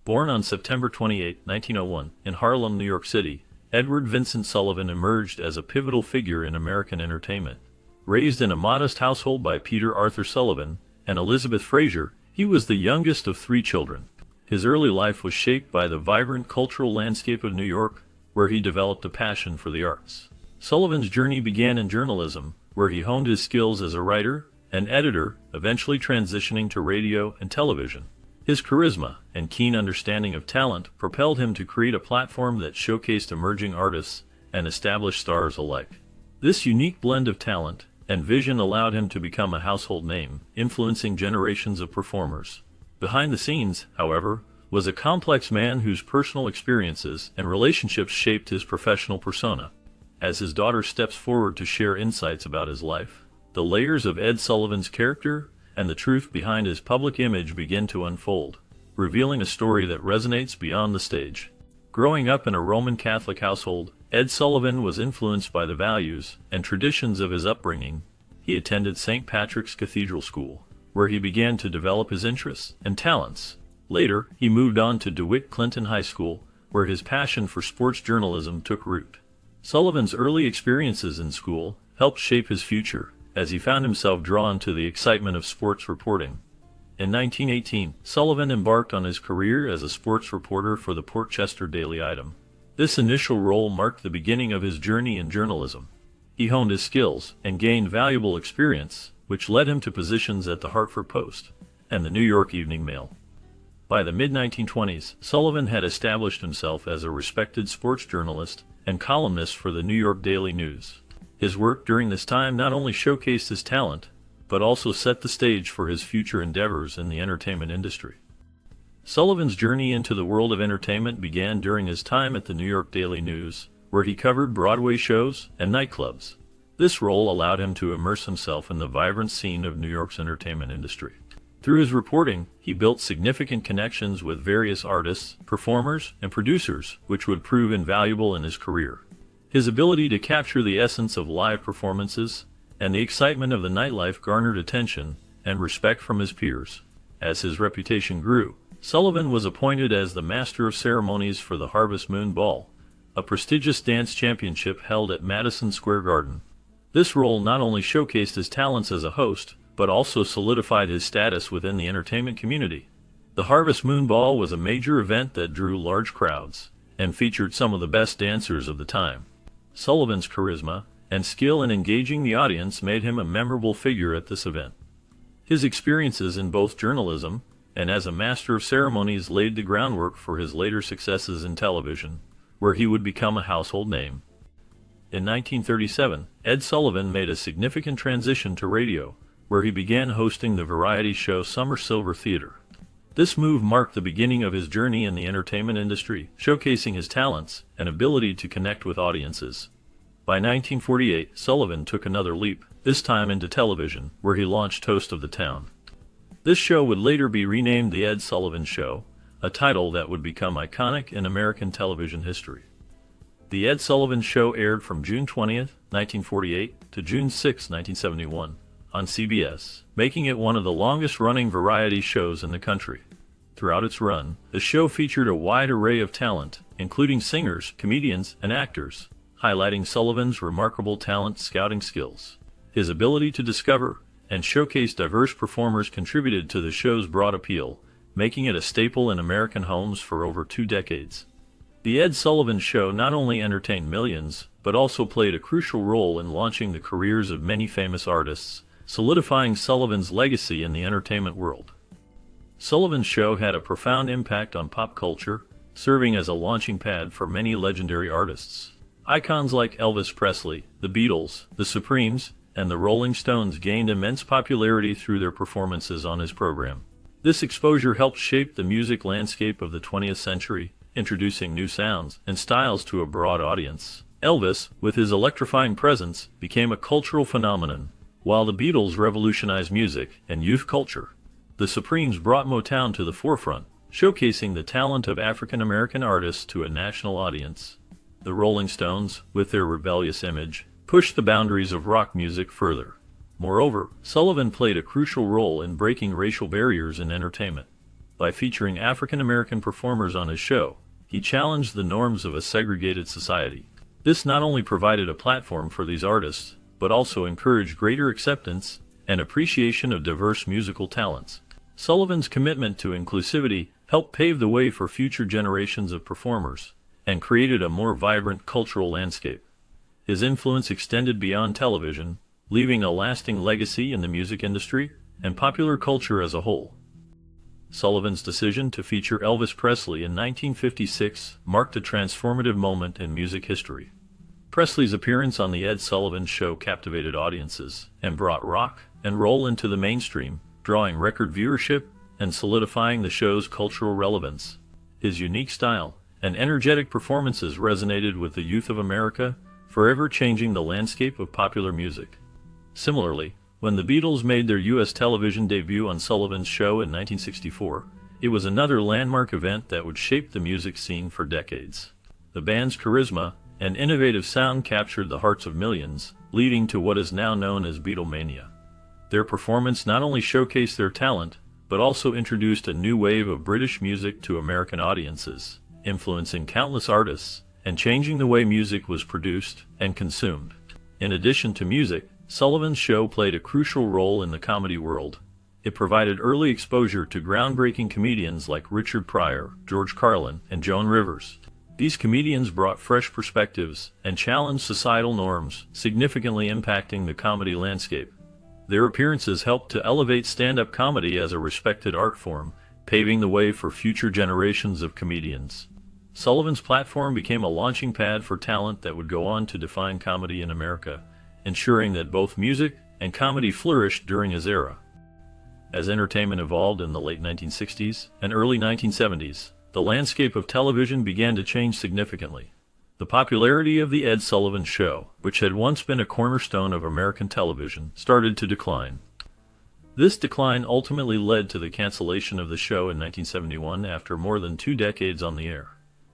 Born on September 28, 1901, in Harlem, New York City, Edward Vincent Sullivan emerged as a pivotal figure in American entertainment. Raised in a modest household by Peter Arthur Sullivan and Elizabeth Fraser, he was the youngest of three children. His early life was shaped by the vibrant cultural landscape of New York, where he developed a passion for the arts. Sullivan's journey began in journalism, where he honed his skills as a writer and editor, eventually transitioning to radio and television. His charisma and keen understanding of talent propelled him to create a platform that showcased emerging artists and established stars alike. This unique blend of talent and vision allowed him to become a household name, influencing generations of performers. Behind the scenes, however, was a complex man whose personal experiences and relationships shaped his professional persona. As his daughter steps forward to share insights about his life, the layers of Ed Sullivan's character and the truth behind his public image begin to unfold, revealing a story that resonates beyond the stage. Growing up in a Roman Catholic household, Ed Sullivan was influenced by the values and traditions of his upbringing. He attended St. Patrick's Cathedral School, where he began to develop his interests and talents. Later, he moved on to DeWitt Clinton High School, where his passion for sports journalism took root. Sullivan's early experiences in school helped shape his future, as he found himself drawn to the excitement of sports reporting. In 1918, Sullivan embarked on his career as a sports reporter for the Portchester Daily Item. This initial role marked the beginning of his journey in journalism. He honed his skills and gained valuable experience, which led him to positions at the Hartford Post and the New York Evening Mail. By the mid-1920s, Sullivan had established himself as a respected sports journalist and columnist for the New York Daily News. His work during this time not only showcased his talent, but also set the stage for his future endeavors in the entertainment industry. Sullivan's journey into the world of entertainment began during his time at the New York Daily News, where he covered Broadway shows and nightclubs. This role allowed him to immerse himself in the vibrant scene of New York's entertainment industry. Through his reporting, he built significant connections with various artists, performers, and producers, which would prove invaluable in his career. His ability to capture the essence of live performances and the excitement of the nightlife garnered attention and respect from his peers. As his reputation grew, Sullivan was appointed as the Master of Ceremonies for the Harvest Moon Ball, a prestigious dance championship held at Madison Square Garden. This role not only showcased his talents as a host, but also solidified his status within the entertainment community. The Harvest Moon Ball was a major event that drew large crowds and featured some of the best dancers of the time. Sullivan's charisma and skill in engaging the audience made him a memorable figure at this event. His experiences in both journalism and as a master of ceremonies laid the groundwork for his later successes in television, where he would become a household name. In 1937, Ed Sullivan made a significant transition to radio, where he began hosting the variety show Summer Silver Theater. This move marked the beginning of his journey in the entertainment industry, showcasing his talents and ability to connect with audiences. By 1948, Sullivan took another leap, this time into television, where he launched Toast of the Town. This show would later be renamed The Ed Sullivan Show, a title that would become iconic in American television history. The Ed Sullivan Show aired from June 20, 1948 to June 6, 1971. On CBS, making it one of the longest-running variety shows in the country. Throughout its run, the show featured a wide array of talent, including singers, comedians, and actors, highlighting Sullivan's remarkable talent scouting skills. His ability to discover and showcase diverse performers contributed to the show's broad appeal, making it a staple in American homes for over 2 decades. The Ed Sullivan Show not only entertained millions, but also played a crucial role in launching the careers of many famous artists, solidifying Sullivan's legacy in the entertainment world. Sullivan's show had a profound impact on pop culture, serving as a launching pad for many legendary artists. Icons like Elvis Presley, the Beatles, the Supremes, and the Rolling Stones gained immense popularity through their performances on his program. This exposure helped shape the music landscape of the 20th century, introducing new sounds and styles to a broad audience. Elvis, with his electrifying presence, became a cultural phenomenon, while the Beatles revolutionized music and youth culture. The Supremes brought Motown to the forefront, showcasing the talent of African-American artists to a national audience. The Rolling Stones, with their rebellious image, pushed the boundaries of rock music further. Moreover, Sullivan played a crucial role in breaking racial barriers in entertainment. By featuring African American performers on his show, he challenged the norms of a segregated society. This not only provided a platform for these artists, but also encouraged greater acceptance and appreciation of diverse musical talents. Sullivan's commitment to inclusivity helped pave the way for future generations of performers and created a more vibrant cultural landscape. His influence extended beyond television, leaving a lasting legacy in the music industry and popular culture as a whole. Sullivan's decision to feature Elvis Presley in 1956 marked a transformative moment in music history. Presley's appearance on The Ed Sullivan Show captivated audiences and brought rock and roll into the mainstream, drawing record viewership and solidifying the show's cultural relevance. His unique style and energetic performances resonated with the youth of America, forever changing the landscape of popular music. Similarly, when the Beatles made their U.S. television debut on Sullivan's Show in 1964, it was another landmark event that would shape the music scene for decades. The band's charisma and innovative sound captured the hearts of millions, leading to what is now known as Beatlemania. Their performance not only showcased their talent, but also introduced a new wave of British music to American audiences, influencing countless artists and changing the way music was produced and consumed. In addition to music, Sullivan's Show played a crucial role in the comedy world. It provided early exposure to groundbreaking comedians like Richard Pryor, George Carlin, and Joan Rivers. These comedians brought fresh perspectives and challenged societal norms, significantly impacting the comedy landscape. Their appearances helped to elevate stand-up comedy as a respected art form, paving the way for future generations of comedians. Sullivan's platform became a launching pad for talent that would go on to define comedy in America, ensuring that both music and comedy flourished during his era. As entertainment evolved in the late 1960s and early 1970s, the landscape of television began to change significantly. The popularity of The Ed Sullivan Show, which had once been a cornerstone of American television, started to decline. This decline ultimately led to the cancellation of the show in 1971 after more than 2 decades on the air.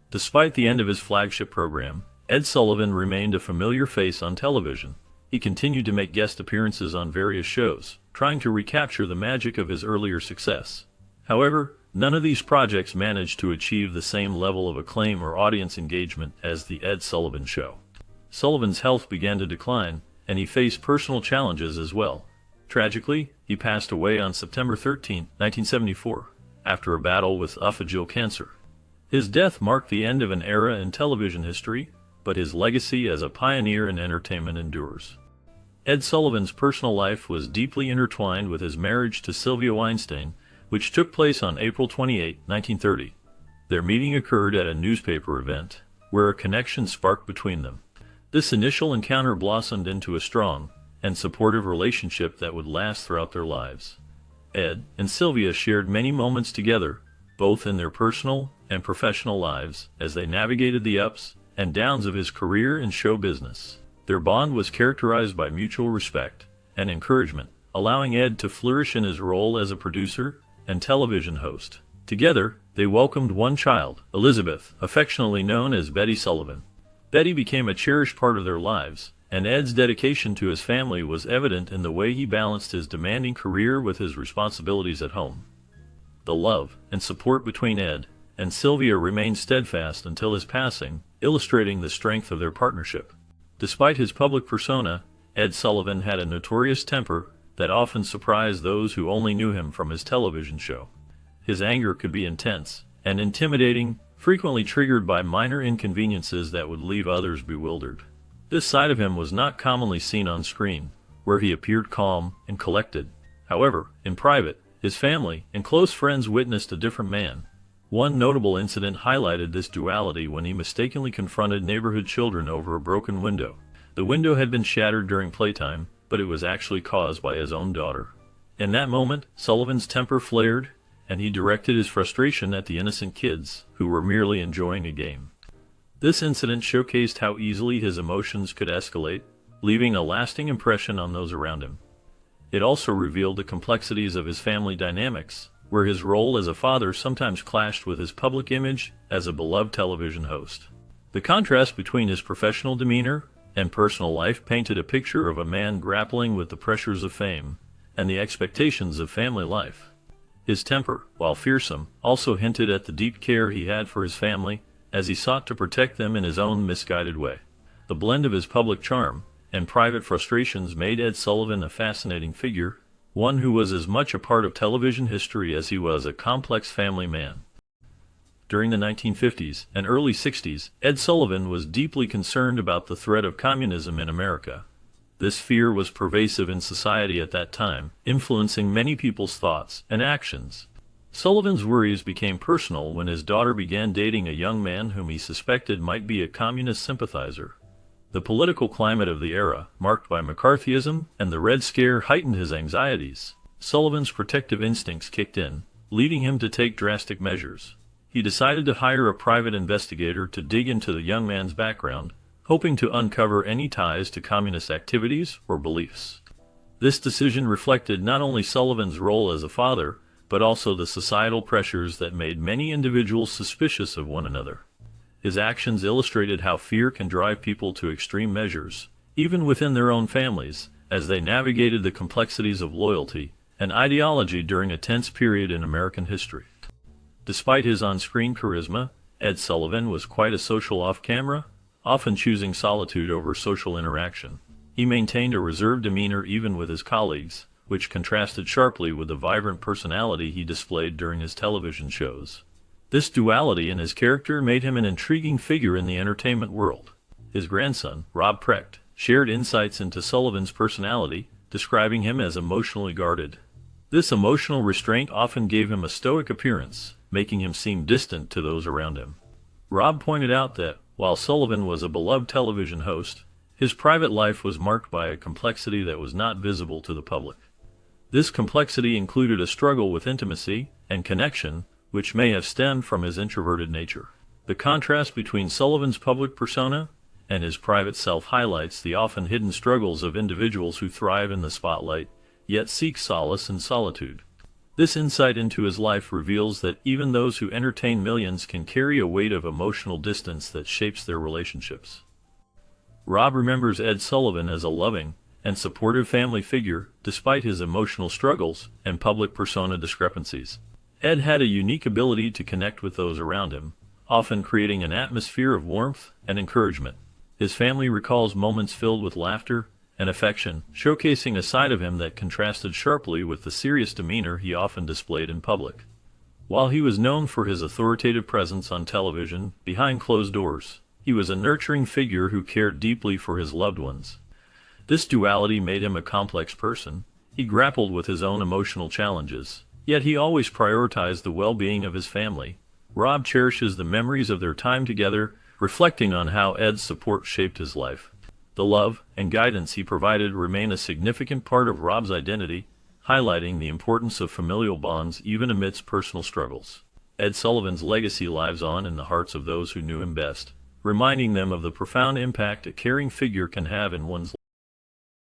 Despite the end of his flagship program, Ed Sullivan remained a familiar face on television. He continued to make guest appearances on various shows, trying to recapture the magic of his earlier success. However, none of these projects managed to achieve the same level of acclaim or audience engagement as The Ed Sullivan Show. Sullivan's health began to decline, and he faced personal challenges as well. Tragically, he passed away on September 13, 1974, after a battle with esophageal cancer. His death marked the end of an era in television history, but his legacy as a pioneer in entertainment endures. Ed Sullivan's personal life was deeply intertwined with his marriage to Sylvia Weinstein, which took place on April 28, 1930. Their meeting occurred at a newspaper event, where a connection sparked between them. This initial encounter blossomed into a strong and supportive relationship that would last throughout their lives. Ed and Sylvia shared many moments together, both in their personal and professional lives, as they navigated the ups and downs of his career in show business. Their bond was characterized by mutual respect and encouragement, allowing Ed to flourish in his role as a producer and television host. Together, they welcomed one child, Elizabeth, affectionately known as Betty Sullivan. Betty became a cherished part of their lives, and Ed's dedication to his family was evident in the way he balanced his demanding career with his responsibilities at home. The love and support between Ed and Sylvia remained steadfast until his passing, illustrating the strength of their partnership. Despite his public persona, Ed Sullivan had a notorious temper that often surprised those who only knew him from his television show. His anger could be intense and intimidating, frequently triggered by minor inconveniences that would leave others bewildered. This side of him was not commonly seen on screen, where he appeared calm and collected. However, in private, his family and close friends witnessed a different man. One notable incident highlighted this duality when he mistakenly confronted neighborhood children over a broken window. The window had been shattered during playtime, but it was actually caused by his own daughter. In that moment, Sullivan's temper flared, and he directed his frustration at the innocent kids, who were merely enjoying a game. This incident showcased how easily his emotions could escalate, leaving a lasting impression on those around him. It also revealed the complexities of his family dynamics, where his role as a father sometimes clashed with his public image as a beloved television host. The contrast between his professional demeanor and personal life painted a picture of a man grappling with the pressures of fame and the expectations of family life. His temper, while fearsome, also hinted at the deep care he had for his family, as he sought to protect them in his own misguided way. The blend of his public charm and private frustrations made Ed Sullivan a fascinating figure, one who was as much a part of television history as he was a complex family man. During the 1950s and early 60s, Ed Sullivan was deeply concerned about the threat of communism in America. This fear was pervasive in society at that time, influencing many people's thoughts and actions. Sullivan's worries became personal when his daughter began dating a young man whom he suspected might be a communist sympathizer. The political climate of the era, marked by McCarthyism and the Red Scare, heightened his anxieties. Sullivan's protective instincts kicked in, leading him to take drastic measures. He decided to hire a private investigator to dig into the young man's background, hoping to uncover any ties to communist activities or beliefs. This decision reflected not only Sullivan's role as a father, but also the societal pressures that made many individuals suspicious of one another. His actions illustrated how fear can drive people to extreme measures, even within their own families, as they navigated the complexities of loyalty and ideology during a tense period in American history. Despite his on-screen charisma, Ed Sullivan was quite a social off-camera, often choosing solitude over social interaction. He maintained a reserved demeanor even with his colleagues, which contrasted sharply with the vibrant personality he displayed during his television shows. This duality in his character made him an intriguing figure in the entertainment world. His grandson, Rob Precht, shared insights into Sullivan's personality, describing him as emotionally guarded. This emotional restraint often gave him a stoic appearance, making him seem distant to those around him. Rob pointed out that, while Sullivan was a beloved television host, his private life was marked by a complexity that was not visible to the public. This complexity included a struggle with intimacy and connection, which may have stemmed from his introverted nature. The contrast between Sullivan's public persona and his private self highlights the often hidden struggles of individuals who thrive in the spotlight, yet seek solace in solitude. This insight into his life reveals that even those who entertain millions can carry a weight of emotional distance that shapes their relationships. Rob remembers Ed Sullivan as a loving and supportive family figure, despite his emotional struggles and public persona discrepancies. Ed had a unique ability to connect with those around him, often creating an atmosphere of warmth and encouragement. His family recalls moments filled with laughter and affection, showcasing a side of him that contrasted sharply with the serious demeanor he often displayed in public. While he was known for his authoritative presence on television, behind closed doors, he was a nurturing figure who cared deeply for his loved ones. This duality made him a complex person. He grappled with his own emotional challenges, yet he always prioritized the well-being of his family. Rob cherishes the memories of their time together, reflecting on how Ed's support shaped his life. The love and guidance he provided remain a significant part of Rob's identity, highlighting the importance of familial bonds even amidst personal struggles. Ed Sullivan's legacy lives on in the hearts of those who knew him best, reminding them of the profound impact a caring figure can have in one's life.